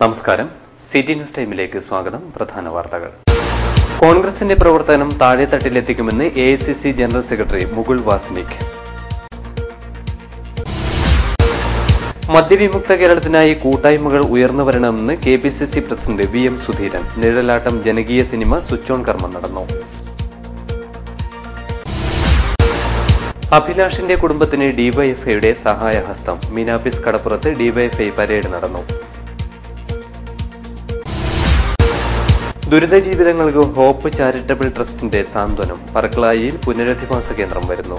നമസ്കാരം. City news ടൈമിലേക്ക് സ്വാഗതം. പ്രധാന വാർത്തകൾ. കോൺഗ്രസിന്റെ പ്രവർത്തനം താഴെത്തട്ടിലെത്തിക്കുമെന്ന് AICC general secretary Mukul Wasnik. മദ്യവിമുക്ത കേരളത്തിനായി കൂട്ടായ്മകൾ ഉയർന്നുവരണമെന്ന് KPCC president VM Sudheeran. Nizhalattam ജനകീയ സിനിമ സ്വിച്ച് ഓൺ കർമ്മം നടന്നു. അഭിലാഷിന്റെ കുടുംബത്തിന് ഡിവൈഎഫ്ഐയുടെ സഹായഹസ്തം. മീനാപിസ് കടപ്പുറത്ത് ഡിവൈഎഫ്ഐ പരേഡ് നടന്നു. ദുരിത ജീവിതങ്ങൾക്ക് ഹോപ്പ് ചാരിറ്റബിൾ ട്രസ്റ്റിന്റെ സാന്ത്വനം. പറക്കളായിയിൽ പുനരധിവാസ കേന്ദ്രം വരുന്നു.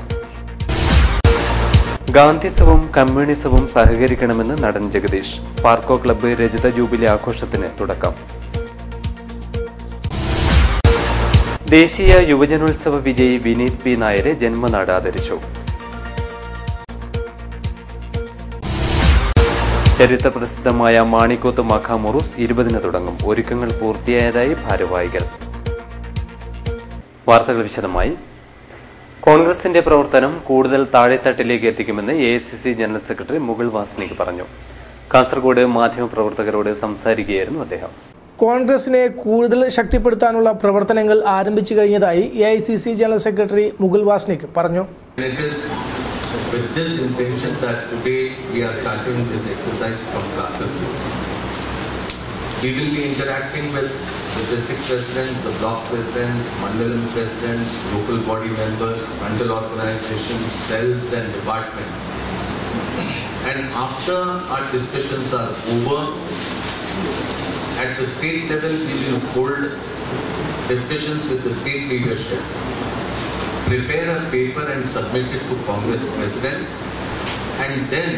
ഗാന്ധിസവും കമ്മ്യൂണിസവും സഹകരിക്കണമെന്ന് നടൻ ജഗദീഷ്. പാർക്കോ ക്ലബ്ബ് രജത ജൂബിലി ആഘോഷത്തിന് തുടക്കം. ദേശീയ യുവജനോത്സവ വിജയി വിനീത് P. നായരെ ജന്മനാട് ആദരിച്ചു. ചരിത്ര പ്രസിദ്ധമായ മാണിക്കോത്ത് മഖാമുറുസ് 20-ന് തുടങ്ങും. ഒരുക്കങ്ങൾ പൂർത്തിയായതായി ഭാരവാഹികൾ. വാർത്തകൾ വിശദമായി. കോൺഗ്രസിന്റെ പ്രവർത്തനം കൂടുതൽ താഴെത്തട്ടിലേക്ക് എത്തിക്കുമെന്ന് AICC general secretary Mukul Wasnik പറഞ്ഞു. കാസർഗോഡ് മാധ്യമപ്രവർത്തകരോട് സംസാരിക്കുകയായിരുന്നു അദ്ദേഹം. കോൺഗ്രസിനെ കൂടുതൽ ശക്തിപ്പെടുത്താനുള്ള പ്രവർത്തനങ്ങൾ ആരംഭിച്ചു കഴിഞ്ഞതായി AICC general secretary Mukul Wasnik പറഞ്ഞു. With this intention that today we are starting this exercise from Kasaragod. We will be interacting with the district presidents, the block presidents, mandalam presidents, local body members, mandal organizations, cells and departments. And after our discussions are over, at the state level we will hold discussions with the state leadership. Prepare a paper and submit it to Congress President, and then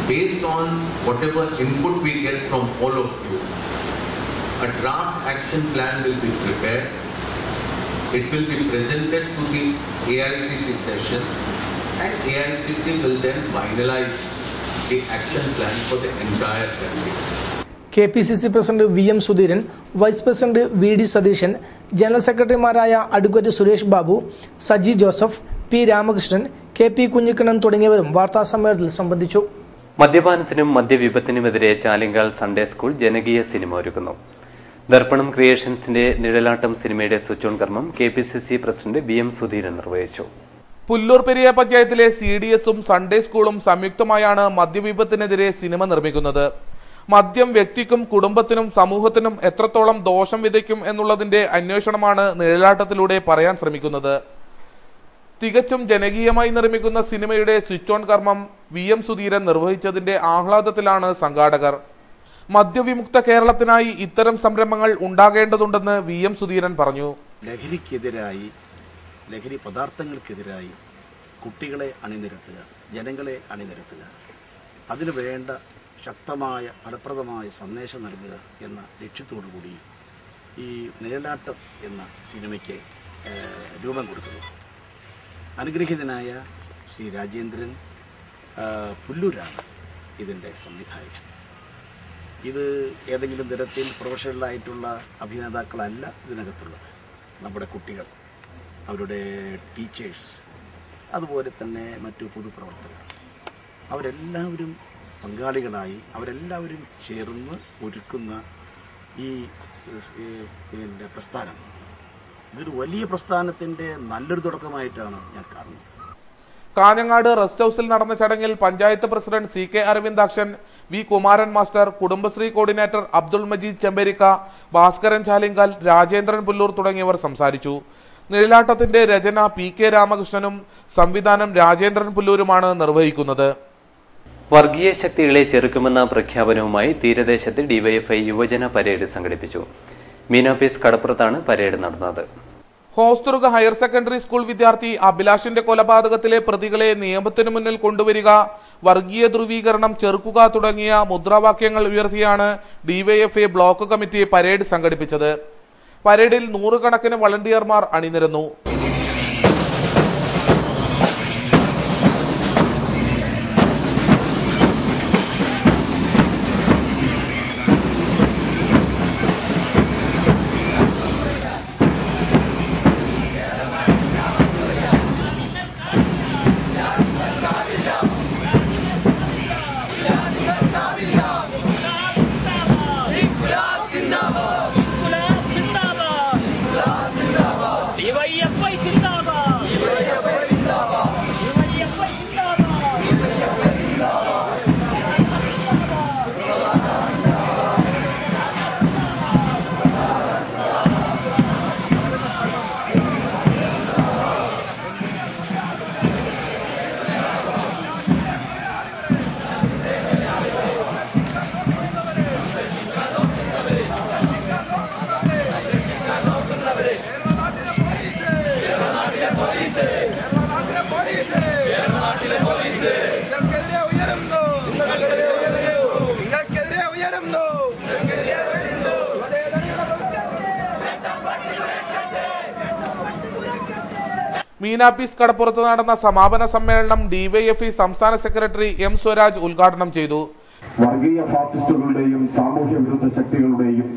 based on whatever input we get from all of you, a draft action plan will be prepared. It will be presented to the AICC session, and AICC will then finalize the action plan for the entire country. KPCC president VM Sudheeran, vice president VD Satheesan, general സെക്രട്ടറിമാരായ advocate Suresh Babu, Saji Joseph, P. Ramakrishnan, KP Kunhikannan തുടങ്ങിയവരും വാർത്താസമ്മേളനത്തിൽ സംബന്ധിച്ചു. മദ്യപാനത്തിനും മദ്യവിപത്തിനുമെതിരെ Chalingal Sunday school ജനകീയ cinema ഒരുക്കുന്നു. ദർപ്പണം ക്രിയേഷൻസിന്റെ നിഴലാട്ടം സിനിമയുടെ സ്വിച്ച് ഓൺ കർമ്മം KPCC പ്രസിഡന്റ് VM സുധീരൻ നിർവഹിച്ചു. പുല്ലൂർ പെരിയ പഞ്ചായത്തിലെ CDS-ഉം സൺഡേ സ്കൂളും സംയുക്തമായാണ് മദ്യവിപത്തിനെതിരെ സിനിമ നിർമ്മിക്കുന്നത്. മദ്യം വ്യക്തിക്കും കുടുംബത്തിനും സമൂഹത്തിനും എത്രത്തോളം ദോഷം വിതയ്ക്കും എന്നുള്ളതിന്റെ അന്വേഷണമാണ് നിഴലാട്ടത്തിലൂടെ പറയാൻ ശ്രമിക്കുന്നത്. തികച്ചും ജനകീയമായി നിർമ്മിക്കുന്ന സിനിമയുടെ സ്വിച്ച് ഓൺ കർമ്മം VM സുധീരൻ നിർവഹിച്ചതിന്റെ ആഹ്ലാദത്തിലാണ് സംഘാടകർ. മദ്യവിമുക്ത കേരളത്തിനായി ഇത്തരം സംരംഭങ്ങൾ ഉണ്ടാകേണ്ടതുണ്ടെന്ന് VM സുധീരൻ പറഞ്ഞു. ലഹരിക്കെതിരായി, ലഹരി പദാർത്ഥങ്ങൾക്കെതിരായി കുട്ടികളെ അണിനിരത്തുക, ജനങ്ങളെ അണിനിരത്തുക, അതിനു വേണ്ട ശക്തമായ ഫലപ്രദമായ സന്ദേശം നൽകുക എന്ന ലക്ഷ്യത്തോടുകൂടി ഈ നിഴലാട്ടം എന്ന സിനിമയ്ക്ക് രൂപം കൊടുക്കുന്നു. അനുഗ്രഹീതനായ ശ്രീ രാജേന്ദ്രൻ പുല്ലൂരാണ് ഇതിൻ്റെ സംവിധായകൻ. ഇത് ഏതെങ്കിലും തരത്തിൽ പ്രൊഫഷണലായിട്ടുള്ള അഭിനേതാക്കളല്ല ഇതിനകത്തുള്ളത്. നമ്മുടെ കുട്ടികൾ, അവരുടെ ടീച്ചേഴ്സ്, അതുപോലെ തന്നെ മറ്റു പൊതുപ്രവർത്തകർ, അവരെല്ലാവരും പങ്കാളികളായി അവരെല്ലാവരും ചേർന്ന് ഒരുക്കുന്ന ഈ പ്രസ്ഥാനം ഇതൊരു വലിയ പ്രസ്ഥാനത്തിൻ്റെ നല്ലൊരു തുടക്കമായിട്ടാണ് ഞാൻ കാണുന്നത്. കാഞ്ഞങ്ങാട് റെസ്റ്റ് ഹൌസിൽ നടന്ന ചടങ്ങിൽ panchayat president CK Aravindakshan, V. Kumaran master, Kudumbashree coordinator Abdul Majeed Chemberikka, Bhaskaran Chalingal, Rajendran Pullur തുടങ്ങിയവർ സംസാരിച്ചു. നിഴലാട്ടത്തിന്റെ രചന PK രാമകൃഷ്ണനും സംവിധാനം രാജേന്ദ്രൻ പുല്ലൂരുമാണ് നിർവഹിക്കുന്നത്. വർഗീയ ശക്തികളെ ചെറുക്കുമെന്ന പ്രഖ്യാപനവുമായി തീരദേശത്ത് ഡിവൈഎഫ്ഐ യുവജന പരേഡ് സംഘടിപ്പിച്ചു. മീനാപീസ് കടപ്പുറത്താണ് പരേഡ് നടന്നത്. ഹോസ്തുർഗ് ഹയർ സെക്കൻഡറി സ്കൂൾ വിദ്യാർത്ഥി അഭിലാഷിന്റെ കൊലപാതകത്തിലെ പ്രതികളെ നിയമത്തിനു മുന്നിൽ കൊണ്ടുവരിക, വർഗീയ ധ്രുവീകരണം ചെറുക്കുക തുടങ്ങിയ മുദ്രാവാക്യങ്ങൾ ഉയർത്തിയാണ് ഡിവൈഎഫ്ഐ ബ്ലോക്ക് കമ്മിറ്റി പരേഡ് സംഘടിപ്പിച്ചത്. പരേഡിൽ 100 കണക്കിന് വളണ്ടിയർമാർ അണിനിരന്നു. മീനാപ്പീസ് കടപ്പുറത്ത് നടന്ന സമാപന സമ്മേളനം ഡിവൈഎഫ്ഐ സംസ്ഥാന സെക്രട്ടറി എം സ്വരാജ് ഉദ്ഘാടനം ചെയ്തു. വർഗീയ ഫാസിസ്റ്റുകളുടെയും സാമൂഹ്യ വിരുദ്ധ ശക്തികളുടെയും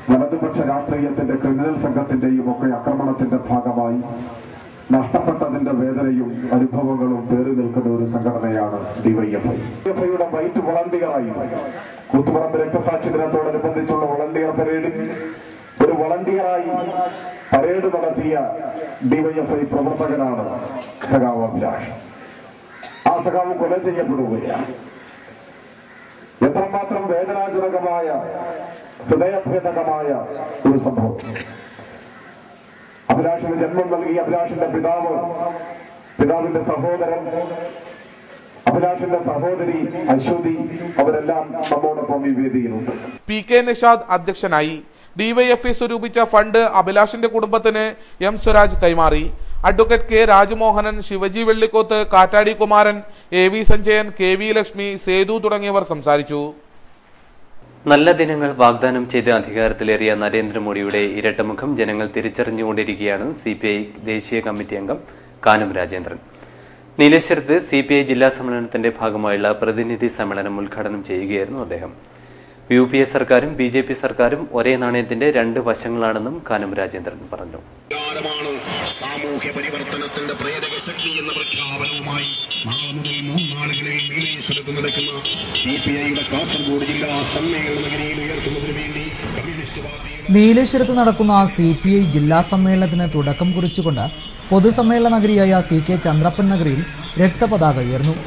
വലതുപക്ഷ രാഷ്ട്രീയത്തിന്റെ ക്രിമിനൽ സംഘത്തിന്റെയും ഒക്കെ ആക്രമണത്തിന്റെ ഭാഗമായി നഷ്ടപ്പെട്ടതിന്റെ വേദനയും അനുഭവങ്ങളും പേറി നിൽക്കുന്ന ഒരു സംഘടനയാണ് ഡിവൈഎഫ്ഐ. ഡിവൈഎഫ്ഐയുടെ വൈറ്റ് വളണ്ടിയറായി കൂത്തുപറമ്പ് രക്തസാക്ഷി ദിനത്തോടനുബന്ധിച്ചുള്ള വളണ്ടിയർ പരേഡിൽ ഒരു വളണ്ടിയറായി പരേഡ് നടത്തിയ ഡിവൈഎഫ്ഐ പ്രവർത്തകനാണ് സഖാവ് അഭിലാഷ്. ആ സഖാവ് കൊല ചെയ്യപ്പെടുകയാണ്. എത്രമാത്രം വേദനാജനകമായ ഹൃദയഭേദകമായ ഒരു സംഭവം. അഭിലാഷിന് ജന്മം നൽകിയ അഭിലാഷിന്റെ പിതാവിന്റെ സഹോദരൻ, അഭിലാഷിന്റെ സഹോദരി അശ്വതി, അവരെല്ലാം നമ്മോടൊപ്പം ഈ വേദിയിലുണ്ട്. പി കെ നിഷാദ് അധ്യക്ഷനായി. ഡിവൈഎഫ്ഐ സ്വരൂപിച്ച ഫണ്ട് അഭിലാഷിന്റെ കുടുംബത്തിന് എം സ്വരാജ് കൈമാറി. Advocate K Rajamohanan, Shivaji Vellikoth, Kattadi Kumaran, A V Sanjayan, K V Lakshmi, Sethu തുടങ്ങിയവർ സംസാരിച്ചു. നല്ല ദിനങ്ങൾ വാഗ്ദാനം ചെയ്ത് അധികാരത്തിലേറിയ നരേന്ദ്രമോദിയുടെ ഇരട്ടമുഖം ജനങ്ങൾ തിരിച്ചറിഞ്ഞുകൊണ്ടിരിക്കുകയാണ് CPI ദേശീയ കമ്മിറ്റി അംഗം കാനം രാജേന്ദ്രൻ. നീലേശ്വരത്ത് CPI ജില്ലാ സമ്മേളനത്തിന്റെ ഭാഗമായുള്ള പ്രതിനിധി സമ്മേളനം ഉദ്ഘാടനം ചെയ്യുകയായിരുന്നു അദ്ദേഹം. UPA സർക്കാരും BJP സർക്കാരും ഒരേ നാണയത്തിന്റെ രണ്ട് വശങ്ങളാണെന്നും കാനം രാജേന്ദ്രൻ പറഞ്ഞു. സാമൂഹ്യ പരിവർത്തനത്തിന്റെ പ്രേരക ശക്തി എന്ന പ്രഖ്യാപനവുമായി നടക്കുന്ന CPIയുടെ കാസർഗോഡ് ജില്ലാ സമ്മേളന നഗരിയിൽ ഉയർത്തുന്നതിന് വേണ്ടി നീലേശ്വരത്ത് നടക്കുന്ന CPI ജില്ലാ സമ്മേളനത്തിന് തുടക്കം കുറിച്ചുകൊണ്ട് പൊതുസമ്മേളന നഗരിയായ CK ചന്ദ്രപ്പൻ നഗരിയിൽ രക്തപതാക ഉയർന്നു.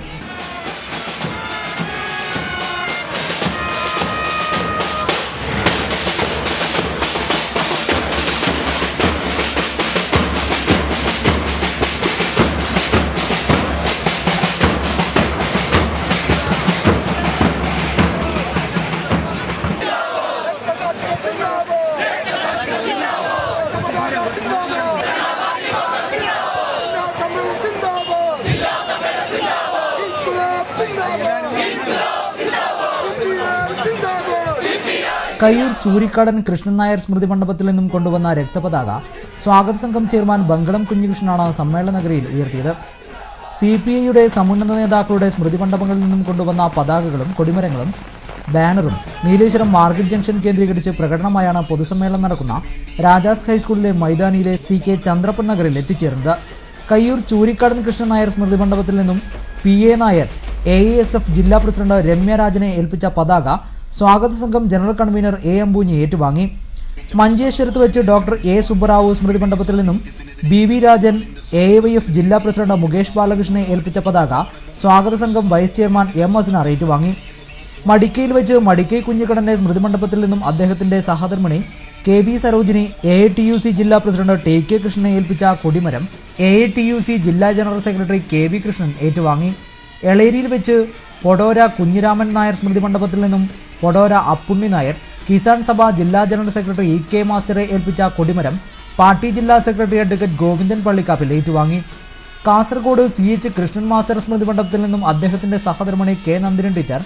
കയ്യൂർ ചൂരിക്കാടൻ കൃഷ്ണൻ നായർ സ്മൃതി മണ്ഡപത്തിൽ നിന്നും കൊണ്ടുവന്ന രക്തപതാക സ്വാഗത സംഘം ചെയർമാൻ ബംഗളം കുഞ്ഞികൃഷ്ണനാണ് സമ്മേളന നഗരിയിൽ ഉയർത്തിയത്. CPIയുടെ സമുന്നത നേതാക്കളുടെ സ്മൃതി മണ്ഡപങ്ങളിൽ നിന്നും കൊണ്ടുവന്ന പതാകകളും കൊടിമരങ്ങളും ബാനറും നീലേശ്വരം മാർക്കറ്റ് ജംഗ്ഷൻ കേന്ദ്രീകരിച്ച് പ്രകടനമായാണ് പൊതുസമ്മേളനം നടക്കുന്ന രാജാസ് ഹൈസ്കൂളിലെ മൈതാനിയിലെ CK ചന്ദ്രപ്പൻ നഗറിൽ എത്തിച്ചേർന്നത്. കയ്യൂർ ചൂരിക്കാടൻ കൃഷ്ണൻ നായർ സ്മൃതി മണ്ഡപത്തിൽ നിന്നും PA നായർ AASF ജില്ലാ പ്രസിഡന്റ് രമ്യ രാജനെ ഏൽപ്പിച്ച പതാക സ്വാഗത സംഘം ജനറൽ കൺവീനർ A അമ്പൂഞ്ഞി ഏറ്റുവാങ്ങി. മഞ്ചേശ്വരത്ത് വെച്ച് ഡോക്ടർ A സുബ്ബറാവു സ്മൃതി മണ്ഡപത്തിൽ നിന്നും BV രാജൻ AIYF ജില്ലാ പ്രസിഡന്റ് മുകേഷ് ബാലകൃഷ്ണനെ ഏൽപ്പിച്ച പതാക സ്വാഗത സംഘം വൈസ് ചെയർമാൻ M അസിനാർ ഏറ്റുവാങ്ങി. മടിക്കയിൽ വെച്ച് മടിക്കൈ കുഞ്ഞിക്കടന്റെ സ്മൃതി മണ്ഡപത്തിൽ നിന്നും അദ്ദേഹത്തിന്റെ സഹധർമ്മിണി KB സരോജിനി AITUC ജില്ലാ പ്രസിഡന്റ് TK കൃഷ്ണനെ ഏൽപ്പിച്ച കൊടിമരം AITUC ജില്ലാ ജനറൽ സെക്രട്ടറി KB കൃഷ്ണൻ ഏറ്റുവാങ്ങി. എളേരിയിൽ വെച്ച് പൊടോര കുഞ്ഞിരാമൻ നായർ സ്മൃതി മണ്ഡപത്തിൽ നിന്നും പൊടോര അപ്പുണ്ണി നായർ കിസാൻ സഭ ജില്ലാ ജനറൽ സെക്രട്ടറി EK മാസ്റ്ററെ ഏൽപ്പിച്ച കൊടിമരം പാർട്ടി ജില്ലാ സെക്രട്ടറി അഡ്വക്കേറ്റ് ഗോവിന്ദൻ പള്ളിക്കാപ്പിൽ ഏറ്റുവാങ്ങി. കാസർഗോഡ് CH കൃഷ്ണൻ മാസ്റ്റർ സ്മൃതി മണ്ഡപത്തിൽ നിന്നും അദ്ദേഹത്തിന്റെ സഹധർമ്മിണി K നന്ദിരൻ ടീച്ചർ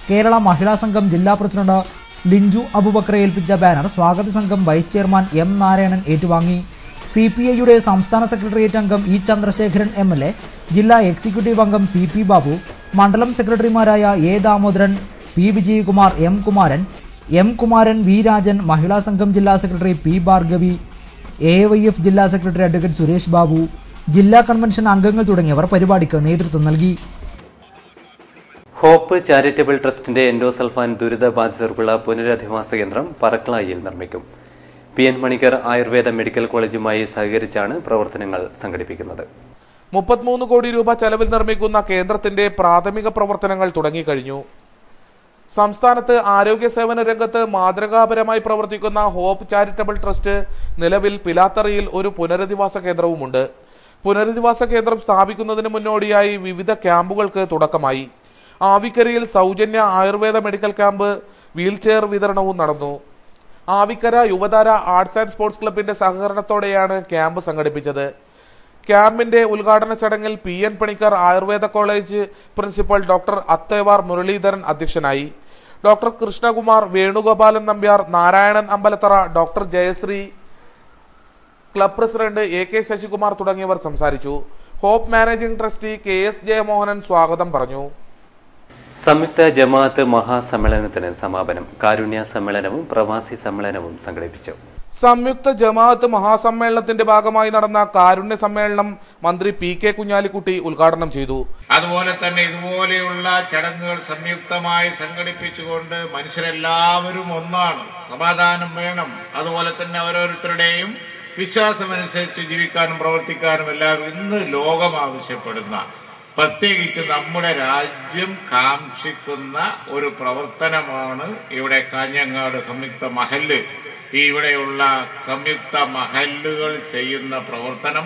കേരള മഹിളാ സംഘം ജില്ലാ പ്രസിഡന്റ് ലിഞ്ചു അബുബക്കറെ ഏൽപ്പിച്ച ബാനർ സ്വാഗത സംഘം വൈസ് ചെയർമാൻ M നാരായണൻ ഏറ്റുവാങ്ങി. CPIയുടെ സംസ്ഥാന സെക്രട്ടേറിയറ്റ് അംഗം E ചന്ദ്രശേഖരൻ MLA, ജില്ലാ എക്സിക്യൂട്ടീവ് അംഗം CP ബാബു, മണ്ഡലം സെക്രട്ടറിമാരായ A Damodaran, P Vijayakumar, M Kumaran, V Rajan, മഹിളാ സംഘം ജില്ലാ സെക്രട്ടറി P ഭാർഗവി, AIYF ജില്ലാ സെക്രട്ടറി അഡ്വക്കേറ്റ് സുരേഷ് ബാബു, ജില്ലാ കൺവെൻഷൻ അംഗങ്ങൾ തുടങ്ങിയവർ പരിപാടിക്ക് നേതൃത്വം നൽകി. ഹോപ്പ് ചാരിറ്റബിൾ ട്രസ്റ്റിന്റെ എൻഡോസൾഫാൻ ദുരിതബാധിതർക്കുള്ള പുനരധിവാസ കേന്ദ്രം പറക്കളായിൽ നിർമ്മിക്കും. PN മണിക്കർ ആയുർവേദ മെഡിക്കൽ കോളേജുമായി സഹകരിച്ചാണ് പ്രവർത്തനങ്ങൾ സംഘടിപ്പിക്കുന്നത്. 33 കോടി രൂപ ചെലവിൽ നിർമ്മിക്കുന്ന കേന്ദ്രത്തിന്റെ പ്രാഥമിക പ്രവർത്തനങ്ങൾ തുടങ്ങിക്കഴിഞ്ഞു. സംസ്ഥാനത്ത് ആരോഗ്യ സേവന രംഗത്ത് മാതൃകാപരമായി പ്രവർത്തിക്കുന്ന ഹോപ്പ് ചാരിറ്റബിൾ ട്രസ്റ്റ് നിലവിൽ പിലാത്തറയിൽ ഒരു പുനരധിവാസ കേന്ദ്രവുമുണ്ട്. പുനരധിവാസ കേന്ദ്രം സ്ഥാപിക്കുന്നതിന് മുന്നോടിയായി വിവിധ ക്യാമ്പുകൾക്ക് തുടക്കമായി. ആവിക്കരയിൽ സൗജന്യ ആയുർവേദ മെഡിക്കൽ ക്യാമ്പ്, വീൽചെയർ വിതരണവും നടന്നു. Avikkara Yuvathara arts and sports ക്ലബിന്റെ സഹകരണത്തോടെയാണ് ക്യാമ്പ് സംഘടിപ്പിച്ചത്. ക്യാമ്പിന്റെ ഉദ്ഘാടന ചടങ്ങിൽ PN Panicker Ayurveda college principal doctor Athevar Muraleedharan അധ്യക്ഷനായി. Doctor Krishnakumar, Venugopalan Nambiar, Narayanan Ambalathara, doctor Jayashree, club president AK Sasikumar തുടങ്ങിയവർ സംസാരിച്ചു. Hope managing trustee KS Jayamohanan സ്വാഗതം പറഞ്ഞു. സംയുക്ത ജമാഅത്ത് മഹാസമ്മേളനത്തിന് സമാപനം. കാരുണ്യ സമ്മേളനവും പ്രവാസി സമ്മേളനവും സംഘടിപ്പിച്ചു. സംയുക്ത ജമാഅത്ത് മഹാസമ്മേളനത്തിന്റെ ഭാഗമായി നടന്ന കാരുണ്യ സമ്മേളനം മന്ത്രി PK കുഞ്ഞാലിക്കുട്ടി ഉദ്ഘാടനം ചെയ്തു. അതുപോലെ തന്നെ ഇതുപോലെയുള്ള ചടങ്ങുകൾ സംയുക്തമായി സംഘടിപ്പിച്ചുകൊണ്ട് മനുഷ്യരെല്ലാവരും ഒന്നാണ്, സമാധാനം വേണം, അതുപോലെ തന്നെ ഓരോരുത്തരുടെയും വിശ്വാസമനുസരിച്ച് ജീവിക്കാനും പ്രവർത്തിക്കാനും എല്ലാവരും ഇന്ന് ലോകം ആവശ്യപ്പെടുന്ന, പ്രത്യേകിച്ച് നമ്മുടെ രാജ്യം കാക്ഷിക്കുന്ന ഒരു പ്രവർത്തനമാണ് ഇവിടെ കാഞ്ഞങ്ങാട് സംയുക്ത മഹല്ല്, ഇവിടെയുള്ള സംയുക്ത മഹല്ലുകൾ ചെയ്യുന്ന പ്രവർത്തനം.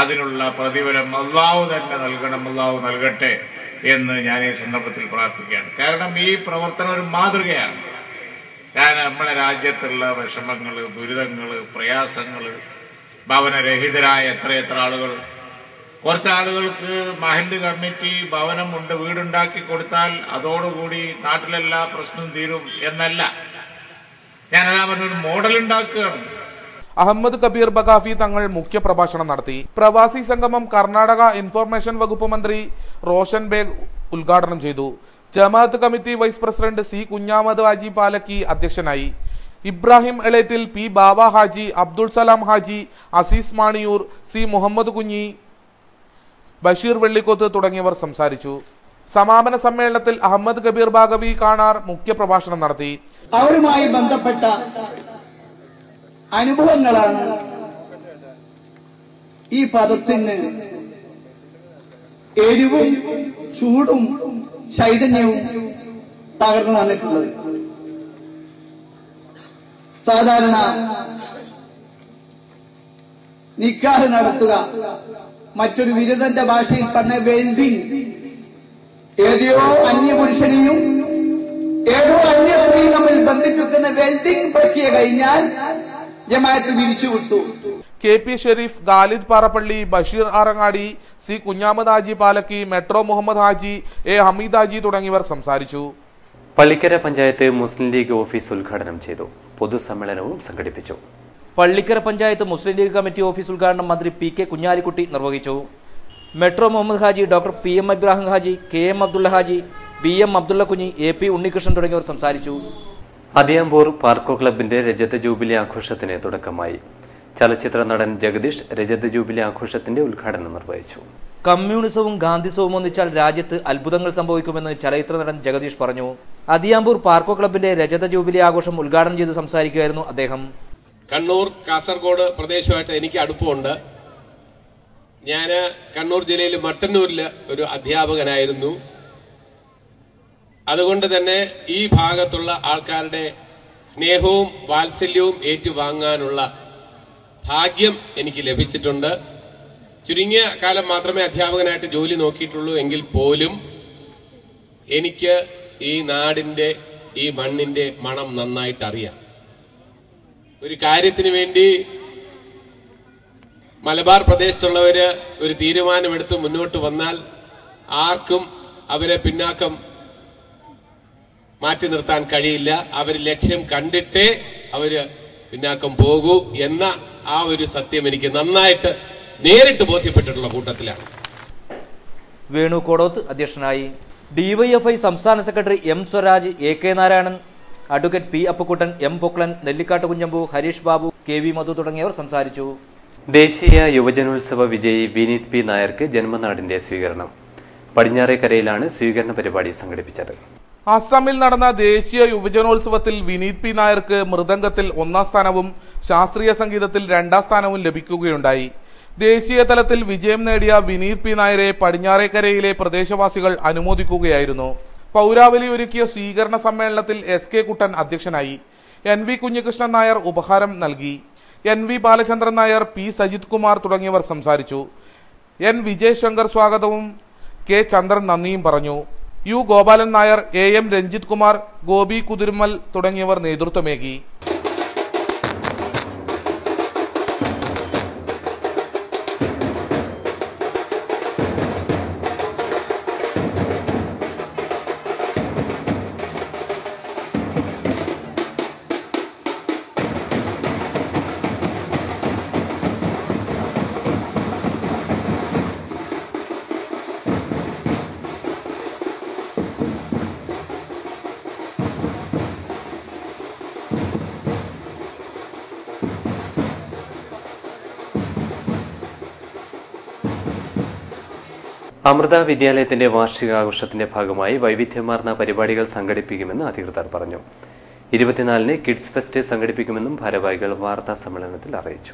അതിനുള്ള പ്രതിഫലം അല്ലാഹു തന്നെ നൽകണം, അല്ലാഹു നൽകട്ടെ എന്ന് ഞാൻ ഈ സന്ദർഭത്തിൽ പ്രാർത്ഥിക്കുകയാണ്. കാരണം ഈ പ്രവർത്തനം ഒരു മാതൃകയാണ്. കാരണം നമ്മുടെ രാജ്യത്തുള്ള വിഷമങ്ങൾ, ദുരിതങ്ങൾ, പ്രയാസങ്ങൾ, ഭവനരഹിതരായ എത്ര ആളുകൾ, കുറച്ച് ആളുകൾക്ക് മഹല്ല് കമ്മിറ്റി ഭവനമുണ്ട്, വീടുണ്ടാക്കി കൊടുത്താൽ അതോടുകൂടി നാട്ടിലെല്ലാ പ്രശ്നവും തീരും എന്നല്ല. ഞാനതാ പറഞ്ഞൊരു മോഡൽ ഉണ്ടാക്കുകയാണ്. അഹമ്മദ് കബീർ ബഗാഫി തങ്ങൾ മുഖ്യ പ്രഭാഷണം നടത്തി. പ്രവാസി സംഗമം കർണാടക ഇൻഫർമേഷൻ വകുപ്പ് മന്ത്രി റോഷൻ ബേഗ് ഉദ്ഘാടനം ചെയ്തു. ജമാഅത്ത് committee vice president C Kunhamath Haji Palakki അധ്യക്ഷനായി. ഇബ്രാഹിം എളേറ്റിൽ, P ബാവ ഹാജി, അബ്ദുൾ സലാം ഹാജി, അസീസ് മാണിയൂർ, C മുഹമ്മദ് കുഞ്ഞി, ബഷീർ വെള്ളിക്കോത്ത് തുടങ്ങിയവർ സംസാരിച്ചു. സമാപന സമ്മേളനത്തിൽ അഹമ്മദ് കബീർ ബാഗവി കാണാർ മുഖ്യപ്രഭാഷണം നടത്തി. അവരുമായി ബന്ധപ്പെട്ട അനുഭവങ്ങളാണ് ഈ പദത്തിന് എരിവും ചൂടും ചൈതന്യവും പകർന്നു വന്നിട്ടുള്ളത്. സാധാരണ നിക്കാഹ് നടത്തുക, മറ്റൊരു വിരുദ്ധന്റെ ഭാഷയിൽ പറഞ്ഞ വെൽഡിംഗ്, ഏതോ അന്യപുരുഷനെയും ഏതോ അന്യ സ്ത്രീ തമ്മിൽ ബന്ധിപ്പിക്കുന്ന വെൽഡിംഗ് പ്രക്രിയ കഴിഞ്ഞാൽ ജമാഅത്ത് പിരിച്ചുവിട്ടു. KP Sharif, Khalid Parappally, Basheer Arangadi, C Kunhamath Haji Palakki, metro Muhammad Haji, A Hameed Haji തുടങ്ങിയവർ സംസാരിച്ചു. പള്ളിക്കര പഞ്ചായത്ത് മുസ്ലിം ലീഗ് ഓഫീസ് ഉദ്ഘാടനം ചെയ്തു. പൊതുസമ്മേളനവും സംഘടിപ്പിച്ചു. പള്ളിക്കര പഞ്ചായത്ത് മുസ്ലിം ലീഗ് കമ്മിറ്റി ഓഫീസ് ഉദ്ഘാടനം മന്ത്രി PK കുഞ്ഞാലിക്കുട്ടി നിർവഹിച്ചു. Metro Muhammad Haji, doctor PM Ibrahim Haji, KM Abdulla Haji, BM Abdulla Kunhi, AP Unnikrishnan തുടങ്ങിയവർ സംസാരിച്ചു. അതിയാമ്പൂർ പാർക്കോ ക്ലബിന്റെ രജത ജൂബിലി ആഘോഷത്തിന് തുടക്കമായി. ചലച്ചിത്ര നടൻ ജഗദീഷ് രജത ജൂബിലി ആഘോഷത്തിന്റെ ഉദ്ഘാടനം നിർവഹിച്ചു. കമ്മ്യൂണിസവും ഗാന്ധിസവും ഒന്നിച്ചാൽ രാജ്യത്ത് അത്ഭുതങ്ങൾ സംഭവിക്കുമെന്ന് ചലച്ചിത്ര നടൻ ജഗദീഷ് പറഞ്ഞു. അതിയാമ്പൂർ പാർക്കോ ക്ലബിന്റെ രജത ജൂബിലി ആഘോഷം ഉദ്ഘാടനം ചെയ്ത് സംസാരിക്കുകയായിരുന്നു അദ്ദേഹം. കണ്ണൂർ, കാസർഗോഡ് പ്രദേശമായിട്ട് എനിക്ക് അടുപ്പമുണ്ട്. ഞാൻ കണ്ണൂർ ജില്ലയിൽ മട്ടന്നൂരിൽ ഒരു അധ്യാപകനായിരുന്നു. അതുകൊണ്ട് തന്നെ ഈ ഭാഗത്തുള്ള ആൾക്കാരുടെ സ്നേഹവും വാത്സല്യവും ഏറ്റുവാങ്ങാനുള്ള ഭാഗ്യം എനിക്ക് ലഭിച്ചിട്ടുണ്ട്. ചുരുങ്ങിയ കാലം മാത്രമേ അധ്യാപകനായിട്ട് ജോലി നോക്കിയിട്ടുള്ളൂ എങ്കിൽ പോലും എനിക്ക് ഈ നാടിന്റെ, ഈ മണ്ണിന്റെ മണം നന്നായിട്ട് അറിയാം. ഒരു കാര്യത്തിന് വേണ്ടി മലബാർ പ്രദേശത്തുള്ളവര് ഒരു തീരുമാനമെടുത്ത് മുന്നോട്ട് വന്നാൽ ആർക്കും അവരെ പിന്നാക്കം മാറ്റി നിർത്താൻ കഴിയില്ല. അവർ ലക്ഷ്യം കണ്ടിട്ടേ അവര് പിന്നാക്കം പോകൂ എന്ന ആ ഒരു സത്യം എനിക്ക് നന്നായിട്ട് നേരിട്ട് ബോധ്യപ്പെട്ടിട്ടുള്ള കൂട്ടത്തിലാണ്. വേണു കോടോത്ത് അധ്യക്ഷനായി. DYFI സംസ്ഥാന secretary M Swaraj, AK Narayanan, advocate P Appukuttan, M Poklan, Nellikkattu Kunhambu, Harish Babu, KV മധു തുടങ്ങിയവർ സംസാരിച്ചു. ദേശീയ യുവജനോത്സവ വിജയി വിനീത് P നായർക്ക് ജന്മനാടിന്റെ സ്വീകരണം. പടിഞ്ഞാറേക്കരയിലാണ് സ്വീകരണ പരിപാടി സംഘടിപ്പിച്ചത്. അസമിൽ നടന്ന ദേശീയ യുവജനോത്സവത്തിൽ വിനീത് പി നായർക്ക് മൃദംഗത്തിൽ 1ാം സ്ഥാനവും ശാസ്ത്രീയ സംഗീതത്തിൽ 2ാം സ്ഥാനവും ലഭിക്കുകയുണ്ടായി. ദേശീയ തലത്തിൽ വിജയം നേടിയ വിനീത് പി നായരെ പടിഞ്ഞാറേക്കരയിലെ പ്രദേശവാസികൾ അനുമോദിക്കുകയായിരുന്നു. പൗരാവലി ഒരുക്കിയ സ്വീകരണ സമ്മേളനത്തിൽ SK കുട്ടൻ അധ്യക്ഷനായി. NV കുഞ്ഞികൃഷ്ണൻ നായർ ഉപഹാരം നൽകി. NV ബാലചന്ദ്രൻ നായർ, P സജിത് കുമാർ തുടങ്ങിയവർ സംസാരിച്ചു. N വിജയ് ശങ്കർ സ്വാഗതവും K ചന്ദ്രൻ നന്ദിയും പറഞ്ഞു. U ഗോപാലൻ നായർ, AM രഞ്ജിത് കുമാർ, ഗോപി കുതിരുമൽ തുടങ്ങിയവർ നേതൃത്വമേകി. അമൃത വിദ്യാലയത്തിന്റെ വാർഷികാഘോഷത്തിന്റെ ഭാഗമായി വൈവിധ്യമാർന്ന പരിപാടികൾ സംഘടിപ്പിക്കുമെന്ന് അധികൃതർ പറഞ്ഞു. 24-ന് കിഡ്സ് ഫെസ്റ്റ് സംഘടിപ്പിക്കുമെന്നും ഭാരവാഹികൾ വാർത്താ സമ്മേളനത്തിൽ അറിയിച്ചു.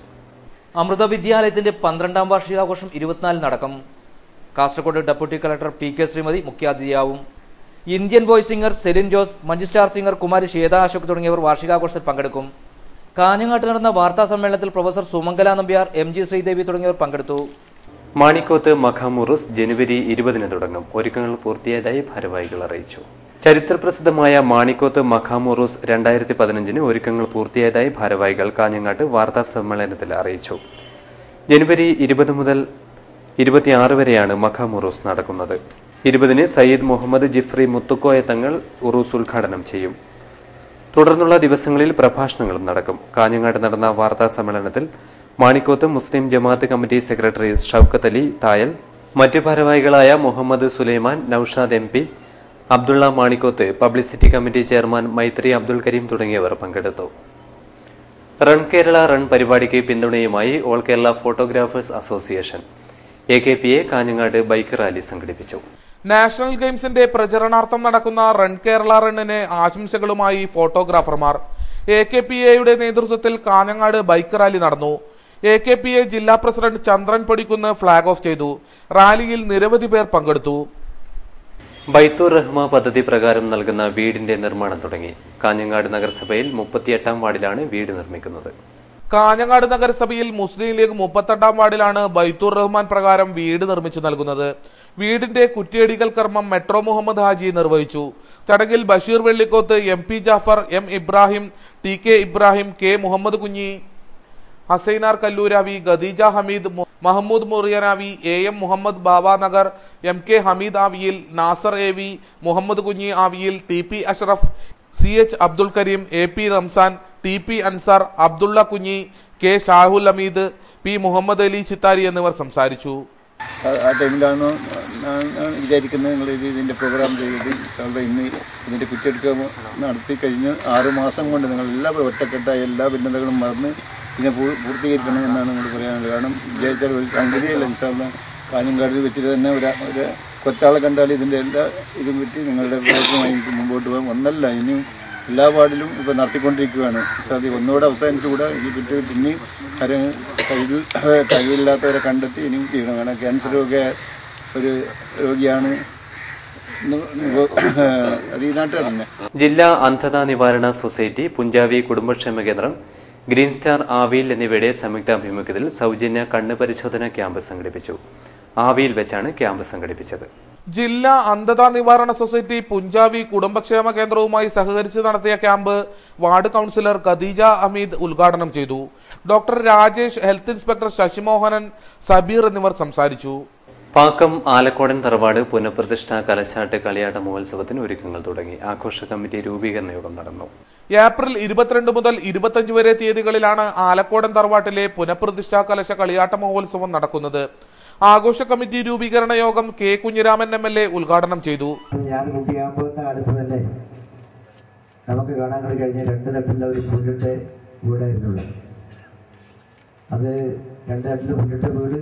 അമൃത വിദ്യാലയത്തിന്റെ 12ാം വാർഷികാഘോഷം 24 നടക്കും. Kasaragod deputy collector PK Sreemathi മുഖ്യാതിഥിയാവും. Indian voice singer Celine Jose, Manjustar singer Kumari Shweta Ashok തുടങ്ങിയവർ വാർഷികാഘോഷത്തിൽ പങ്കെടുക്കും. കാഞ്ഞങ്ങാട്ട് നടന്ന വാർത്താ സമ്മേളനത്തിൽ പ്രൊഫസർ സുമംഗല നമ്പ്യാർ, MG ശ്രീദേവി തുടങ്ങിയവർ പങ്കെടുത്തു. മാണിക്കോത്ത് മഖാമുറുസ് ജനുവരി 20-ന് തുടങ്ങും. ഒരുക്കങ്ങൾ പൂർത്തിയായതായി ഭാരവാഹികൾ അറിയിച്ചു. ചരിത്രപ്രസിദ്ധമായ മാണിക്കോത്ത് മഖാമുറുസ് 2015-ന് ഒരുക്കങ്ങൾ പൂർത്തിയായതായി ഭാരവാഹികൾ കാഞ്ഞങ്ങാട്ട് വാർത്താ സമ്മേളനത്തിൽ അറിയിച്ചു. ജനുവരി 20 മുതൽ 26 വരെയാണ് മഖാമുറുസ് നടക്കുന്നത്. 20-ന് സയ്യിദ് മുഹമ്മദ് ജിഫ്രി മുത്തുക്കോയ തങ്ങൾ ഉറൂസ് ഉദ്ഘാടനം ചെയ്യും. തുടർന്നുള്ള ദിവസങ്ങളിൽ പ്രഭാഷണങ്ങളും നടക്കും. കാഞ്ഞങ്ങാട്ട് നടന്ന വാർത്താ സമ്മേളനത്തിൽ മാണിക്കോത്ത് മുസ്ലിം ജമാഅത്ത് കമ്മിറ്റി സെക്രട്ടറി ഷൌക്കത്ത് അലി തായൽ, മറ്റു ഭാരവാഹികളായ Muhammad Sulaiman, Noushad MP, Abdulla Manikoth, publicity committee chairman Maithri Abdul Kareem തുടങ്ങിയവർ പങ്കെടുത്തു. റൺ കേരള റൺ പരിപാടിക്ക് പിന്തുണയുമായി all Kerala photographers association AKPA Kanhangad bike rally സംഘടിപ്പിച്ചു. നാഷണൽ ഗെയിംസിന്റെ പ്രചരണാർത്ഥം നടക്കുന്ന റൺ കേരള റണ്ണിന് ആശംസകളുമായി ഫോട്ടോഗ്രാഫർമാർ. AKPA-യുടെ നേതൃത്വത്തിൽ കാഞ്ഞങ്ങാട് ബൈക്ക് റാലി നടന്നു. AKPA ജില്ലാ പ്രസിഡന്റ് ചന്ദ്രൻ പൊടിക്കുന്ന് ഫ്ളാഗ് ഓഫ് ചെയ്തു. റാലിയിൽ നിരവധി പേർ പങ്കെടുത്തു. ബൈത്തുർ റഹ്മ പദ്ധതി പ്രകാരം നൽകുന്ന വീടിന്റെ നിർമ്മാണം തുടങ്ങി. കാഞ്ഞങ്ങാട് നഗരസഭയിൽ 38-ാം വാർഡിലാണ് വീട് നിർമ്മിക്കുന്നത്. കാഞ്ഞങ്ങാട് നഗരസഭയിൽ മുസ്ലിം ലീഗ് 38-ാം വാർഡിലാണ് ബൈത്തുർ റഹ്മാൻ പ്രകാരം വീട് നിർമ്മിച്ചു നൽകുന്നത്. വീടിന്റെ കുറ്റിയടിക്കൽ കർമ്മം മെട്രോ മുഹമ്മദ് ഹാജി നിർവഹിച്ചു. ചടങ്ങിൽ Basheer Vellikoth, MP Jafar, M Ibrahim, TK Ibrahim, K Muhammad Kunhi, Hassainar Kalluravi, Khadija Hameed, Mahmood Muriyanavi, AM Muhammad Babanagar, MK Hameed ആവിയിൽ, നാസർ AV, മുഹമ്മദ് കുഞ്ഞി ആവിയിൽ, TP Ashraf, CH Abdul Kareem, AP Ramzan, TP Ansar, Abdulla കുഞ്ഞി, K ഷാഹുൽ ഹമീദ്, P മുഹമ്മദ് അലി ചിത്താരി എന്നിവർ സംസാരിച്ചു. ആ ടൈമിലാണ് വിചാരിക്കുന്നത് നിങ്ങൾ ഇതിൻ്റെ പ്രോഗ്രാം ചെയ്ത് ഇന്ന് ഇതിൻ്റെ കുറ്റിയെടുക്കുക നടത്തി കഴിഞ്ഞ് 6 മാസം കൊണ്ട് നിങ്ങൾ എല്ലാ ഒറ്റക്കെട്ടായ എല്ലാ ഭിന്നതകളും മറന്ന് ഇതിനെ പൂർത്തീകരിക്കണം എന്നാണ് നിങ്ങൾ പറയാനുള്ളത്. കാരണം വിചാരിച്ചാൽ ഒരു സംഗതിയല്ല. ഇൻഷാല്ലാ കാഞ്ഞങ്ങാടിൽ വെച്ചിട്ട് തന്നെ ഒരു കൊച്ചാളെ കണ്ടാൽ ഇതിൻ്റെ എല്ലാ ഇതും കിട്ടി നിങ്ങളുടെ പ്രവർത്തനമായി മുമ്പോട്ട് പോകാം. ഒന്നല്ല, ഇനിയും എല്ലാ വാർഡിലും ഇപ്പോൾ നടത്തിക്കൊണ്ടിരിക്കുകയാണ്. പക്ഷേ അത് ഒന്നുകൂടെ അവസാനിച്ചുകൂടെ ഇത് കിട്ടി പിന്നെയും കഴിവില്ലാത്തവരെ കണ്ടെത്തി ഇനിയും ചെയ്യണം. കാരണം ക്യാൻസർ ഒരു രോഗിയാണ് അത് ഈ നാട്ടുകാർ തന്നെ. ജില്ലാ അന്ധതാ നിവാരണ സൊസൈറ്റി, പുഞ്ചാവി കുടുംബക്ഷേമ കേന്ദ്രം, ഗ്രീൻ സ്റ്റാർ ആവിയിൽ എന്നിവയുടെ സംയുക്താഭിമുഖ്യത്തിൽ സൗജന്യ കണ്ണ് പരിശോധന ക്യാമ്പ് സംഘടിപ്പിച്ചു. ആവിയിൽ വെച്ചാണ് ക്യാമ്പ് സംഘടിപ്പിച്ചത്. ജില്ലാ അന്ധതാ നിവാരണ സൊസൈറ്റി പുഞ്ചാവി കുടുംബക്ഷേമ കേന്ദ്രവുമായി സഹകരിച്ച് നടത്തിയ camp ward councillor Khadeeja Ameed ഉദ്ഘാടനം ചെയ്തു. Doctor Rajesh, health inspector Sasimohanan, Sabeer എന്നിവർ സംസാരിച്ചു. പാക്കം ആലക്കോടൻ തറവാട് പുനഃപ്രതിഷ്ഠ കലശാട്ട് കളിയാട്ട മഹോത്സവത്തിന് ഒരുക്കങ്ങൾ തുടങ്ങി. ആഘോഷ കമ്മിറ്റി രൂപീകരണ യോഗം നടന്നു. ഏപ്രിൽ 22 മുതൽ 25 വരെ തീയതികളിലാണ് ആലക്കോടൻ തറവാട്ടിലെ പുനഃപ്രതിഷ്ഠാ കലശ കളിയാട്ട മഹോത്സവം നടക്കുന്നത്. ആഘോഷ കമ്മിറ്റി രൂപീകരണ യോഗം K കുഞ്ഞിരാമൻ MLA ഉദ്ഘാടനം ചെയ്തു. ഞാൻ കുട്ടിയാകുമ്പോൾ അടുത്ത് തന്നെ നമുക്ക് കാണാൻ കഴിഞ്ഞ 2 തട്ടിലുള്ള ഒരു പുല്ലിട്ട് വീടായിരുന്നുള്ളത്. അത് 2 തട്ടിൽ പുല്ലിട്ട വീട്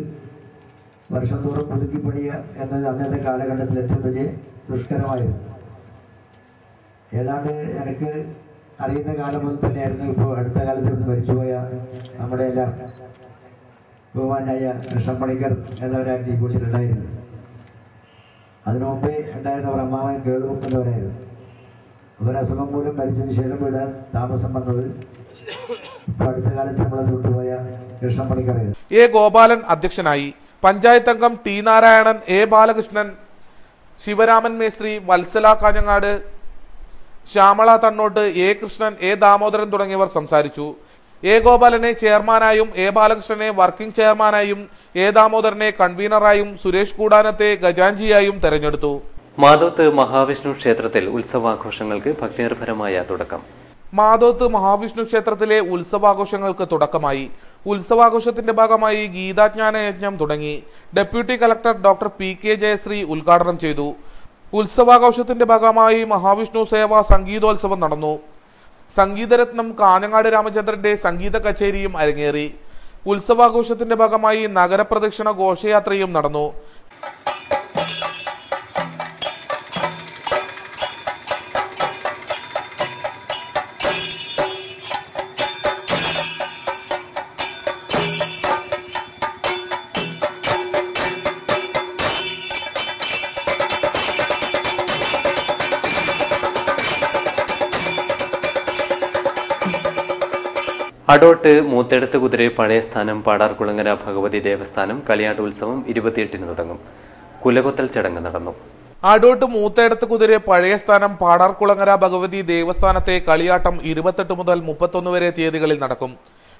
വർഷം തോറും പുതുക്കി പണിയുക എന്നത് അന്നത്തെ കാലഘട്ടത്തിൽ ഏറ്റവും വലിയ ദുഷ്കരമായിരുന്നു. ഏതാണ്ട് എനിക്ക് അറിയുന്ന കാലം മുതൽ തന്നെയായിരുന്നു. ഇപ്പോൾ അടുത്ത കാലത്ത് നിന്ന് മരിച്ചുപോയ നമ്മുടെ എല്ലാം ബഹുമാനായ കൃഷ്ണൻ പണിക്കർ എന്നവരായിരുന്നു ഈ കൂട്ടത്തിലുണ്ടായിരുന്നത്. അതിനു മുമ്പേ ഉണ്ടായിരുന്നവർ അമ്മാവൻ കേളു എന്നവരായിരുന്നു. അവരസുഖം മൂലം മരിച്ചതിന് ശേഷം ഇവിടെ താമസം വന്നത് ഇപ്പോൾ അടുത്ത കാലത്ത് നമ്മളത് വിട്ടുപോയ കൃഷ്ണൻ പണിക്കറായിരുന്നു. എ ഗോപാലൻ അധ്യക്ഷനായി. പഞ്ചായത്ത് അംഗം ടി നാരായണൻ, എ ബാലകൃഷ്ണൻ, ശിവരാമൻ മേസ്ത്രി, വത്സല കാഞ്ഞങ്ങാട്, ശ്യാമള തണ്ണോട്ട്, എ കൃഷ്ണൻ, എ ദാമോദരൻ തുടങ്ങിയവർ സംസാരിച്ചു. എ ഗോപാലനെ ചെയർമാനായും എ ബാലകൃഷ്ണനെ വർക്കിംഗ് ചെയർമാനായും എ ദാമോദരനെ കൺവീനറായും സുരേഷ് കൂടാനത്തെ ഖജാൻജിയായും തെരഞ്ഞെടുത്തു. മാധോത്ത് മഹാവിഷ്ണു ക്ഷേത്രത്തിൽ ഉത്സവാഘോഷങ്ങൾക്ക് ഭക്തിനിർഭരമായ തുടക്കം. മാധോത്ത് മഹാവിഷ്ണു ക്ഷേത്രത്തിലെ ഉത്സവാഘോഷങ്ങൾക്ക് തുടക്കമായി. ഉത്സവാഘോഷത്തിന്റെ ഭാഗമായി ഗീതാജ്ഞാന യജ്ഞം തുടങ്ങി. Deputy collector doctor P K Jayasree ഉദ്ഘാടനം ചെയ്തു. ഉത്സവാഘോഷത്തിന്റെ ഭാഗമായി മഹാവിഷ്ണു സേവാ സംഗീതോത്സവം നടന്നു. സംഗീതരത്നം കാഞ്ഞങ്ങാട് രാമചന്ദ്രന്റെ സംഗീത കച്ചേരിയും അരങ്ങേറി. ഉത്സവാഘോഷത്തിന്റെ ഭാഗമായി നഗരപ്രദക്ഷിണ ഘോഷയാത്രയും നടന്നു. അടോട്ട് മൂത്തെടുത്ത് കുതിരെ പഴയ സ്ഥാനം പാടാർകുളങ്ങര ഭഗവതി ദേവസ്ഥാനം കളിയാട്ട് ഉത്സവം 28-ന് തുടങ്ങും. കുലകൊത്തൽ ചടങ്ങ് നടന്നു. അടോട്ട് മൂത്തേടത്ത് കുതിരെ പഴയ സ്ഥാനം പാടാർകുളങ്ങര ഭഗവതി ദേവസ്ഥാനത്തെ കളിയാട്ടം 28 മുതൽ 31 വരെ തീയതികളിൽ നടക്കും.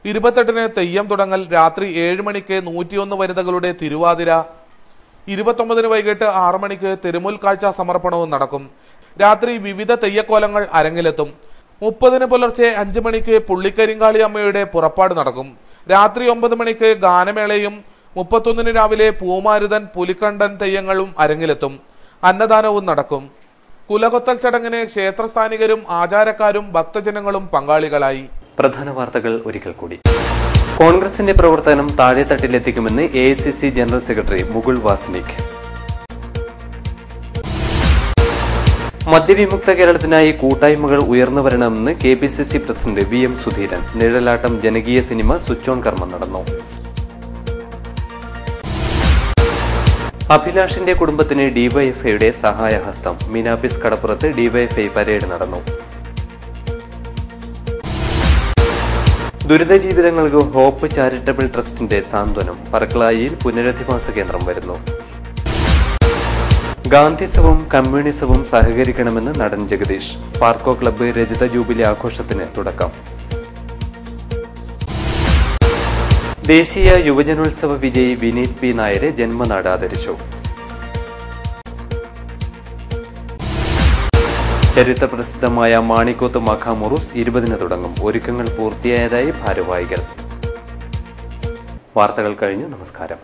28-ന് തെയ്യം തുടങ്ങൽ, രാത്രി 7 മണിക്ക് 101 വനിതകളുടെ തിരുവാതിര, 29-ന് വൈകിട്ട് 6 മണിക്ക് തിരുമുൽ കാഴ്ച സമർപ്പണവും നടക്കും. രാത്രി വിവിധ തെയ്യക്കോലങ്ങൾ അരങ്ങിലെത്തും. 30-ന് പുലർച്ചെ 5 മണിക്ക് പുള്ളിക്കരിങ്കാളി അമ്മയുടെ പുറപ്പാട് നടക്കും. രാത്രി 9 മണിക്ക് ഗാനമേളയും 31-ന് രാവിലെ പൂമാരുതൻ, പുലിക്കണ്ടൻ തെയ്യങ്ങളും അരങ്ങിലെത്തും. അന്നദാനവും നടക്കും. കുലകൊത്തൽ ചടങ്ങിന് ക്ഷേത്രസ്ഥാനികരും ആചാരക്കാരും ഭക്തജനങ്ങളും പങ്കാളികളായി. പ്രധാന വാർത്തകൾ ഒരിക്കൽ കൂടി. കോൺഗ്രസിന്റെ പ്രവർത്തനം താഴെത്തട്ടിലെത്തിക്കുമെന്ന് AICC general secretary Mukul Wasnik. മദ്യവിമുക്ത കേരളത്തിനായി കൂട്ടായ്മകൾ ഉയർന്നു വരണമെന്ന് KPCC president VM Sudheeran. Nizhalattam ജനകീയ സിനിമ സ്വിച്ച് ഓൺ കർമ്മം നടന്നു. അഭിലാഷിന്റെ കുടുംബത്തിന് ഡിവൈഎഫ്ഐയുടെ സഹായഹസ്തം. മീനാപ്പിസ് കടപ്പുറത്ത് ഡിവൈഎഫ്ഐ പരേഡ് നടന്നു. ദുരിതജീവിതങ്ങൾക്ക് ഹോപ്പ് ചാരിറ്റബിൾ ട്രസ്റ്റിന്റെ സാന്ത്വനം. പറക്കളായിയിൽ പുനരധിവാസ കേന്ദ്രം വരുന്നു. ഗാന്ധിസവും കമ്മ്യൂണിസവും സഹകരിക്കണമെന്ന് നടൻ ജഗദീഷ്. പാർക്കോ ക്ലബ്ബ് രജത ജൂബിലി ആഘോഷത്തിന് തുടക്കം. ദേശീയ യുവജനോത്സവ വിജയി വിനീത് പി നായരെ ജന്മനാട് ആദരിച്ചു. ചരിത്രപ്രസിദ്ധമായ മാണിക്കോത്ത് മഖാമുറൂസ് 20-ന് തുടങ്ങും. ഒരുക്കങ്ങൾ പൂർത്തിയായതായി ഭാരവാഹികൾ. വാർത്തകൾ കഴിഞ്ഞു. നമസ്കാരം.